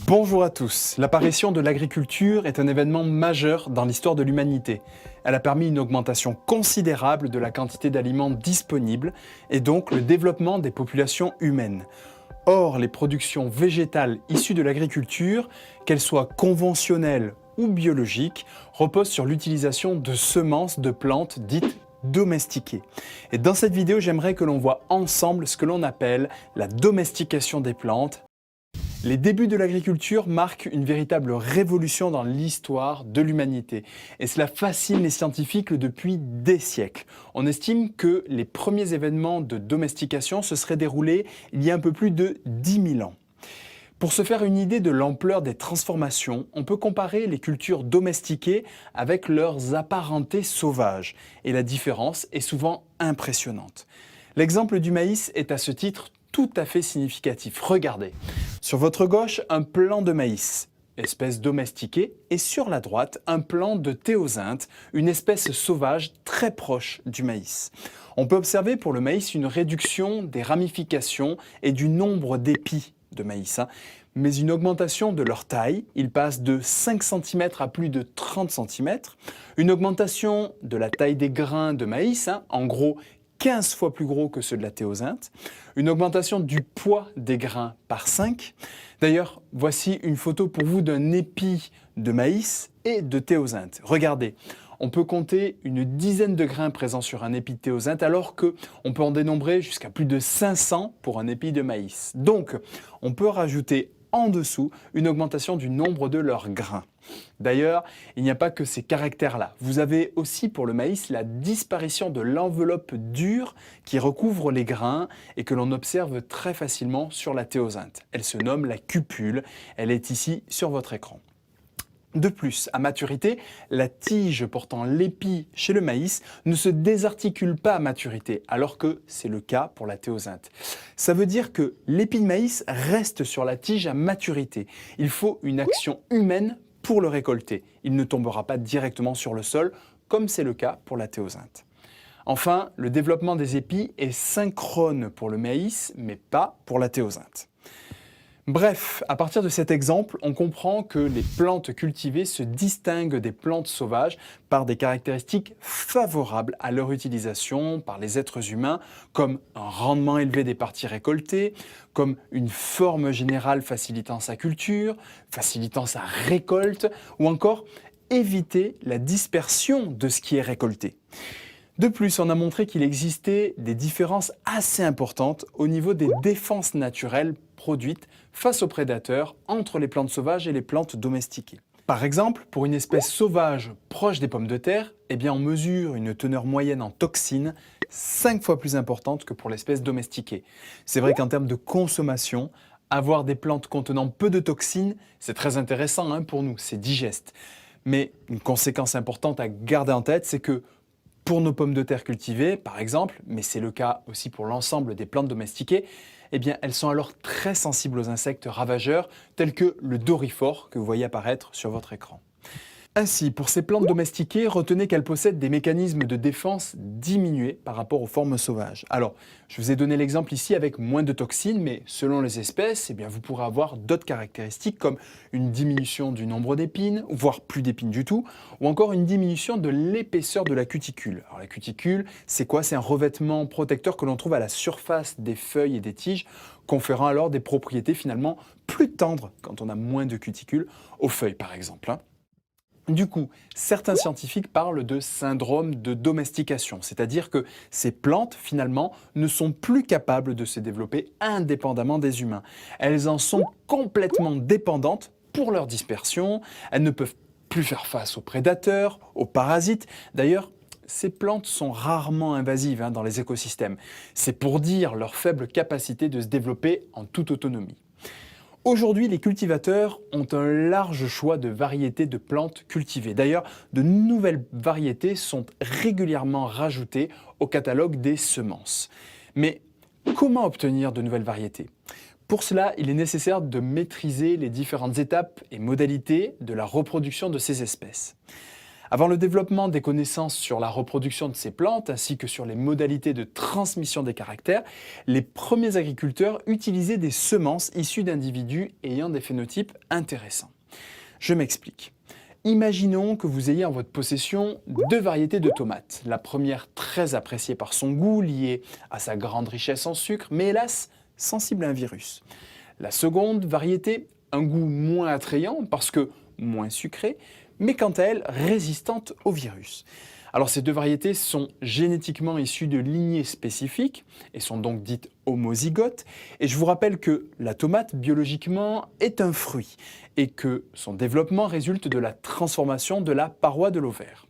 Bonjour à tous. L'apparition de l'agriculture est un événement majeur dans l'histoire de l'humanité. Elle a permis une augmentation considérable de la quantité d'aliments disponibles et donc le développement des populations humaines. Or, les productions végétales issues de l'agriculture, qu'elles soient conventionnelles ou biologiques, reposent sur l'utilisation de semences de plantes dites domestiquées. Et dans cette vidéo, j'aimerais que l'on voit ensemble ce que l'on appelle la domestication des plantes. Les débuts de l'agriculture marquent une véritable révolution dans l'histoire de l'humanité. Et cela fascine les scientifiques depuis des siècles. On estime que les premiers événements de domestication se seraient déroulés il y a un peu plus de 10 000 ans. Pour se faire une idée de l'ampleur des transformations, on peut comparer les cultures domestiquées avec leurs apparentés sauvages. Et la différence est souvent impressionnante. L'exemple du maïs est à ce titre tout à fait significatif. Regardez, sur votre gauche, un plant de maïs, espèce domestiquée, et sur la droite, un plant de théosinte, une espèce sauvage très proche du maïs. On peut observer pour le maïs une réduction des ramifications et du nombre d'épis de maïs, mais une augmentation de leur taille. Ils passent de 5 cm à plus de 30 cm, une augmentation de la taille des grains de maïs, en gros 15 fois plus gros que ceux de la théosinte, une augmentation du poids des grains par 5. D'ailleurs, voici une photo pour vous d'un épi de maïs et de théosinte. Regardez, on peut compter une dizaine de grains présents sur un épi de théosinte alors qu'on peut en dénombrer jusqu'à plus de 500 pour un épi de maïs. Donc, on peut rajouter en dessous une augmentation du nombre de leurs grains. D'ailleurs, il n'y a pas que ces caractères-là. Vous avez aussi pour le maïs la disparition de l'enveloppe dure qui recouvre les grains et que l'on observe très facilement sur la théosinte. Elle se nomme la cupule. Elle est ici sur votre écran. De plus, à maturité, la tige portant l'épi chez le maïs ne se désarticule pas à maturité, alors que c'est le cas pour la théosinte. Ça veut dire que l'épi de maïs reste sur la tige à maturité. Il faut une action humaine pour le récolter. Il ne tombera pas directement sur le sol, comme c'est le cas pour la théosinte. Enfin, le développement des épis est synchrone pour le maïs, mais pas pour la théosinte. Bref, à partir de cet exemple, on comprend que les plantes cultivées se distinguent des plantes sauvages par des caractéristiques favorables à leur utilisation par les êtres humains, comme un rendement élevé des parties récoltées, comme une forme générale facilitant sa culture, facilitant sa récolte, ou encore éviter la dispersion de ce qui est récolté. De plus, on a montré qu'il existait des différences assez importantes au niveau des défenses naturelles produites face aux prédateurs entre les plantes sauvages et les plantes domestiquées. Par exemple, pour une espèce sauvage proche des pommes de terre, on mesure une teneur moyenne en toxines 5 fois plus importante que pour l'espèce domestiquée. C'est vrai qu'en termes de consommation, avoir des plantes contenant peu de toxines, c'est très intéressant pour nous, c'est digeste. Mais une conséquence importante à garder en tête, c'est que pour nos pommes de terre cultivées, par exemple, mais c'est le cas aussi pour l'ensemble des plantes domestiquées, elles sont alors très sensibles aux insectes ravageurs tels que le doryphore que vous voyez apparaître sur votre écran. Ainsi, pour ces plantes domestiquées, retenez qu'elles possèdent des mécanismes de défense diminués par rapport aux formes sauvages. Alors, je vous ai donné l'exemple ici avec moins de toxines, mais selon les espèces, vous pourrez avoir d'autres caractéristiques comme une diminution du nombre d'épines, voire plus d'épines du tout, ou encore une diminution de l'épaisseur de la cuticule. Alors la cuticule, c'est quoi? C'est un revêtement protecteur que l'on trouve à la surface des feuilles et des tiges, conférant alors des propriétés finalement plus tendres quand on a moins de cuticule, aux feuilles par exemple. Du coup, certains scientifiques parlent de syndrome de domestication, c'est-à-dire que ces plantes, finalement, ne sont plus capables de se développer indépendamment des humains. Elles en sont complètement dépendantes pour leur dispersion, elles ne peuvent plus faire face aux prédateurs, aux parasites. D'ailleurs, ces plantes sont rarement invasives dans les écosystèmes. C'est pour dire leur faible capacité de se développer en toute autonomie. Aujourd'hui, les cultivateurs ont un large choix de variétés de plantes cultivées. D'ailleurs, de nouvelles variétés sont régulièrement rajoutées au catalogue des semences. Mais comment obtenir de nouvelles variétés? Pour cela, il est nécessaire de maîtriser les différentes étapes et modalités de la reproduction de ces espèces. Avant le développement des connaissances sur la reproduction de ces plantes ainsi que sur les modalités de transmission des caractères, les premiers agriculteurs utilisaient des semences issues d'individus ayant des phénotypes intéressants. Je m'explique. Imaginons que vous ayez en votre possession deux variétés de tomates. La première très appréciée par son goût, liée à sa grande richesse en sucre, mais hélas sensible à un virus. La seconde variété, un goût moins attrayant parce que moins sucré, mais quant à elle résistante au virus. Alors ces deux variétés sont génétiquement issues de lignées spécifiques et sont donc dites homozygotes. Et je vous rappelle que la tomate biologiquement est un fruit et que son développement résulte de la transformation de la paroi de l'ovaire.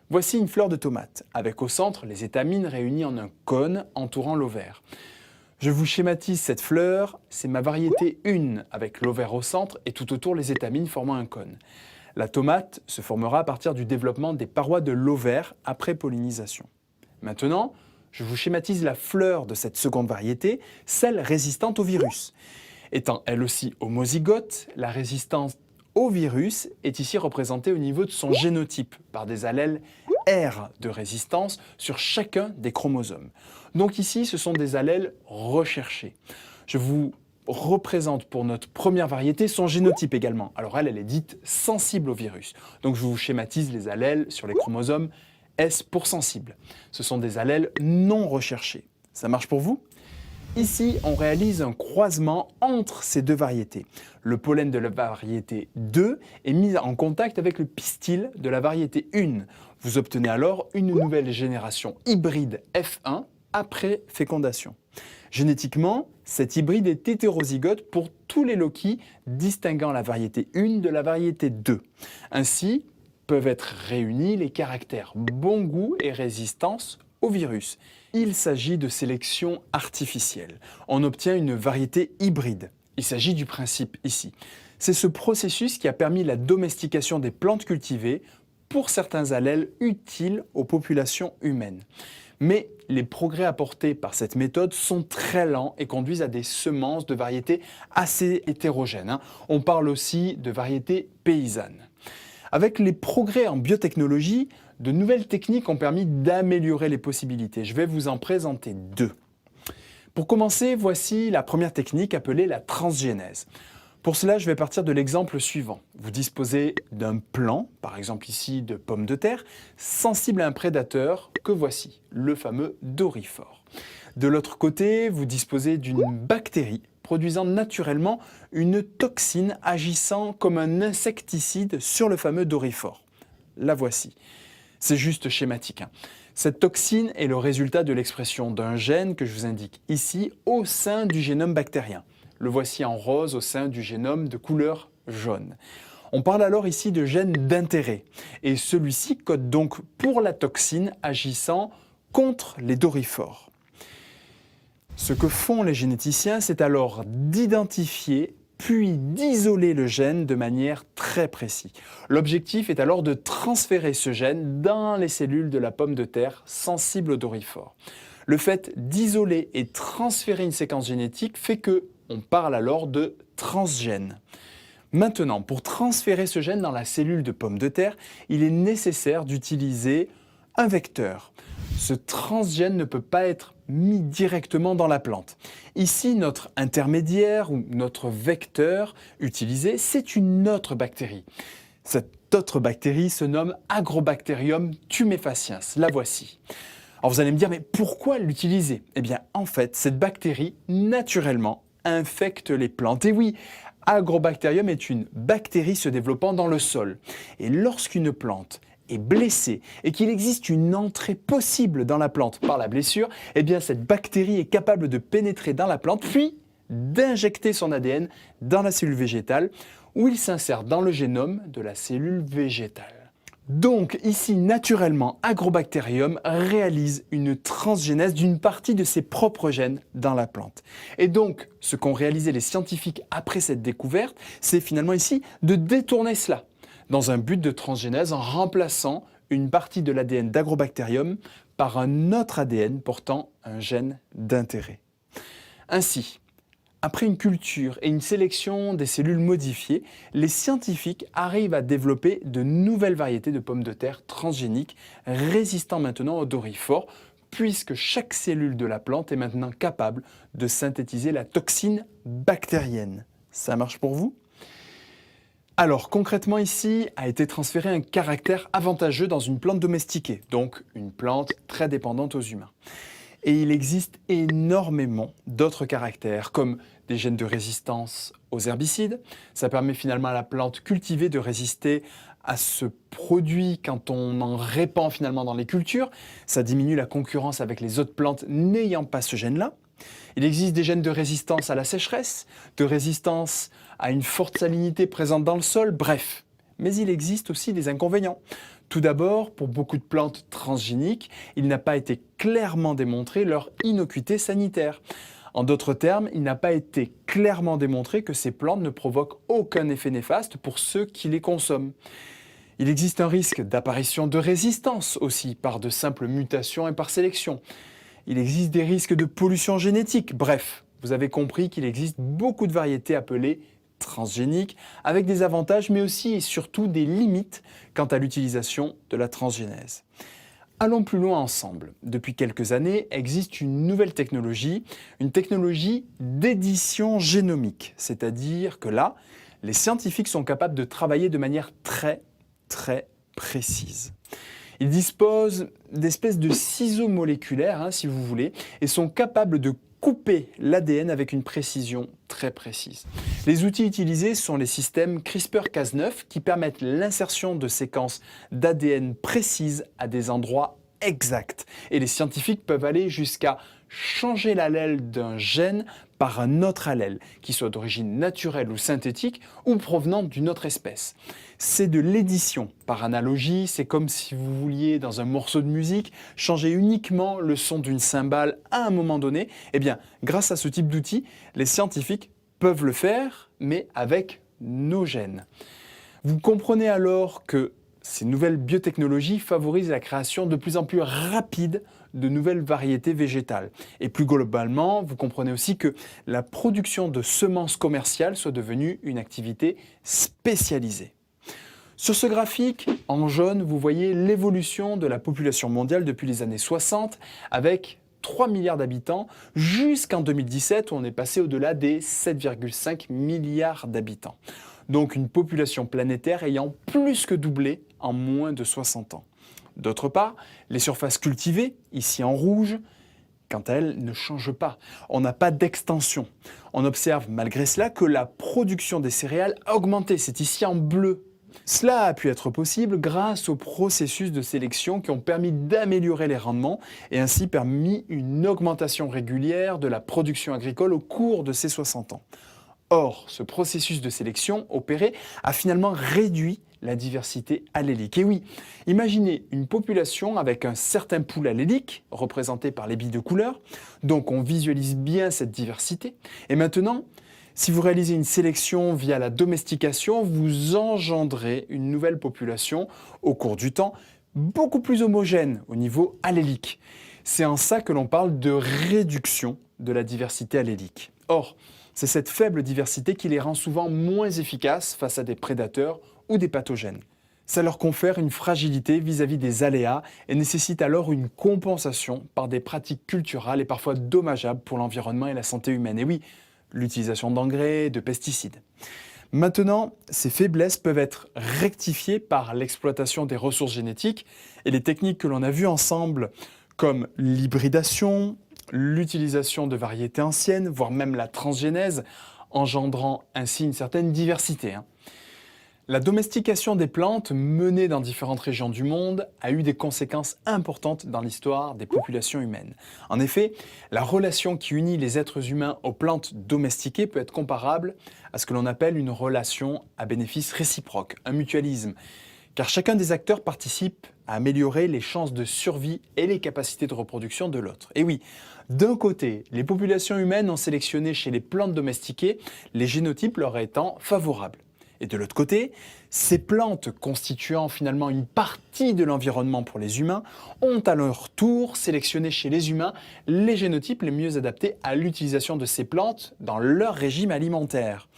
Voici une fleur de tomate avec au centre les étamines réunies en un cône entourant l'ovaire. Je vous schématise cette fleur, c'est ma variété 1 avec l'ovaire au centre et tout autour les étamines formant un cône. La tomate se formera à partir du développement des parois de l'ovaire après pollinisation. Maintenant, je vous schématise la fleur de cette seconde variété, celle résistante au virus. Étant elle aussi homozygote, la résistance au virus est ici représentée au niveau de son génotype par des allèles R de résistance sur chacun des chromosomes. Donc ici, ce sont des allèles recherchés. Je vous représente pour notre première variété son génotype également. Alors elle est dite sensible au virus. Donc je vous schématise les allèles sur les chromosomes S pour sensible. Ce sont des allèles non recherchés. Ça marche pour vous ? Ici, on réalise un croisement entre ces deux variétés. Le pollen de la variété 2 est mis en contact avec le pistil de la variété 1. Vous obtenez alors une nouvelle génération hybride F1 après fécondation. Génétiquement, cet hybride est hétérozygote pour tous les loci distinguant la variété 1 de la variété 2. Ainsi, peuvent être réunis les caractères bon goût et résistance au virus. Il s'agit de sélection artificielle. On obtient une variété hybride. Il s'agit du principe ici. C'est ce processus qui a permis la domestication des plantes cultivées pour certains allèles utiles aux populations humaines. Mais les progrès apportés par cette méthode sont très lents et conduisent à des semences de variétés assez hétérogènes. On parle aussi de variétés paysannes. Avec les progrès en biotechnologie, de nouvelles techniques ont permis d'améliorer les possibilités. Je vais vous en présenter deux. Pour commencer, voici la première technique appelée la transgénèse. Pour cela, je vais partir de l'exemple suivant. Vous disposez d'un plant, par exemple ici de pommes de terre, sensible à un prédateur que voici, le fameux doryphore. De l'autre côté, vous disposez d'une bactérie produisant naturellement une toxine agissant comme un insecticide sur le fameux doryphore. La voici. C'est juste schématique. Cette toxine est le résultat de l'expression d'un gène que je vous indique ici au sein du génome bactérien. Le voici en rose au sein du génome de couleur jaune. On parle alors ici de gène d'intérêt et celui-ci code donc pour la toxine agissant contre les doryphores. Ce que font les généticiens, c'est alors d'identifier puis d'isoler le gène de manière très précise. L'objectif est alors de transférer ce gène dans les cellules de la pomme de terre sensible au doryphore. Le fait d'isoler et transférer une séquence génétique fait que on parle alors de transgène. Maintenant, pour transférer ce gène dans la cellule de pomme de terre, il est nécessaire d'utiliser un vecteur. Ce transgène ne peut pas être mis directement dans la plante. Ici, notre intermédiaire ou notre vecteur utilisé, c'est une autre bactérie. Cette autre bactérie se nomme Agrobacterium tumefaciens. La voici. Alors vous allez me dire, mais pourquoi l'utiliser ? Eh bien, en fait, cette bactérie, naturellement, infecte les plantes. Et oui, Agrobacterium est une bactérie se développant dans le sol. Et lorsqu'une plante est blessée et qu'il existe une entrée possible dans la plante par la blessure, eh bien cette bactérie est capable de pénétrer dans la plante puis d'injecter son ADN dans la cellule végétale où il s'insère dans le génome de la cellule végétale. Donc ici, naturellement, Agrobacterium réalise une transgénèse d'une partie de ses propres gènes dans la plante. Et donc, ce qu'ont réalisé les scientifiques après cette découverte, c'est finalement ici de détourner cela dans un but de transgénèse en remplaçant une partie de l'ADN d'Agrobacterium par un autre ADN portant un gène d'intérêt. Ainsi, Après une culture et une sélection des cellules modifiées, les scientifiques arrivent à développer de nouvelles variétés de pommes de terre transgéniques résistant maintenant aux doryphores, puisque chaque cellule de la plante est maintenant capable de synthétiser la toxine bactérienne. Ça marche pour vous ? Alors concrètement ici a été transféré un caractère avantageux dans une plante domestiquée, donc une plante très dépendante aux humains. Et il existe énormément d'autres caractères, comme des gènes de résistance aux herbicides. Ça permet finalement à la plante cultivée de résister à ce produit quand on en répand finalement dans les cultures. Ça diminue la concurrence avec les autres plantes n'ayant pas ce gène-là. Il existe des gènes de résistance à la sécheresse, de résistance à une forte salinité présente dans le sol, bref. Mais il existe aussi des inconvénients. Tout d'abord, pour beaucoup de plantes transgéniques, il n'a pas été clairement démontré leur innocuité sanitaire. En d'autres termes, il n'a pas été clairement démontré que ces plantes ne provoquent aucun effet néfaste pour ceux qui les consomment. Il existe un risque d'apparition de résistance aussi par de simples mutations et par sélection. Il existe des risques de pollution génétique. Bref, vous avez compris qu'il existe beaucoup de variétés appelées transgéniques, avec des avantages mais aussi et surtout des limites quant à l'utilisation de la transgénèse. Allons plus loin ensemble. Depuis quelques années, existe une nouvelle technologie, une technologie d'édition génomique. C'est-à-dire que là, les scientifiques sont capables de travailler de manière très précise. Ils disposent d'espèces de ciseaux moléculaires, si vous voulez, et sont capables de couper l'ADN avec une précision très précise. Les outils utilisés sont les systèmes CRISPR-Cas9 qui permettent l'insertion de séquences d'ADN précises à des endroits exacts. Et les scientifiques peuvent aller jusqu'à changer l'allèle d'un gène par un autre allèle, qui soit d'origine naturelle ou synthétique, ou provenant d'une autre espèce. C'est de l'édition. Par analogie, c'est comme si vous vouliez, dans un morceau de musique, changer uniquement le son d'une cymbale à un moment donné. Eh bien, grâce à ce type d'outil, les scientifiques peuvent le faire, mais avec nos gènes. Vous comprenez alors que ces nouvelles biotechnologies favorisent la création de plus en plus rapide de nouvelles variétés végétales. Et plus globalement, vous comprenez aussi que la production de semences commerciales soit devenue une activité spécialisée. Sur ce graphique, en jaune, vous voyez l'évolution de la population mondiale depuis les années 60 avec 3 milliards d'habitants jusqu'en 2017 où on est passé au-delà des 7,5 milliards d'habitants. Donc une population planétaire ayant plus que doublé en moins de 60 ans. D'autre part, les surfaces cultivées, ici en rouge, quant à elles, ne changent pas. On n'a pas d'extension. On observe malgré cela que la production des céréales a augmenté, c'est ici en bleu. Cela a pu être possible grâce aux processus de sélection qui ont permis d'améliorer les rendements et ainsi permis une augmentation régulière de la production agricole au cours de ces 60 ans. Or, ce processus de sélection opéré a finalement réduit la diversité allélique. Et oui, imaginez une population avec un certain pool allélique, représenté par les billes de couleur, donc on visualise bien cette diversité. Et maintenant, si vous réalisez une sélection via la domestication, vous engendrez une nouvelle population au cours du temps, beaucoup plus homogène au niveau allélique. C'est en ça que l'on parle de réduction de la diversité allélique. Or, c'est cette faible diversité qui les rend souvent moins efficaces face à des prédateurs ou des pathogènes. Ça leur confère une fragilité vis-à-vis des aléas et nécessite alors une compensation par des pratiques culturales et parfois dommageables pour l'environnement et la santé humaine. Et oui, l'utilisation d'engrais, de pesticides. Maintenant, ces faiblesses peuvent être rectifiées par l'exploitation des ressources génétiques et les techniques que l'on a vues ensemble comme l'hybridation, l'utilisation de variétés anciennes, voire même la transgénèse, engendrant ainsi une certaine diversité. La domestication des plantes menée dans différentes régions du monde a eu des conséquences importantes dans l'histoire des populations humaines. En effet, la relation qui unit les êtres humains aux plantes domestiquées peut être comparable à ce que l'on appelle une relation à bénéfice réciproque, un mutualisme, car chacun des acteurs participe à améliorer les chances de survie et les capacités de reproduction de l'autre. Et oui, d'un côté, les populations humaines ont sélectionné chez les plantes domestiquées les génotypes leur étant favorables. Et de l'autre côté, ces plantes constituant finalement une partie de l'environnement pour les humains ont à leur tour sélectionné chez les humains les génotypes les mieux adaptés à l'utilisation de ces plantes dans leur régime alimentaire.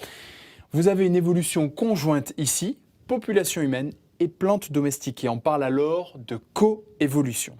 Vous avez une évolution conjointe ici, population humaine et plantes domestiquées. On parle alors de coévolution.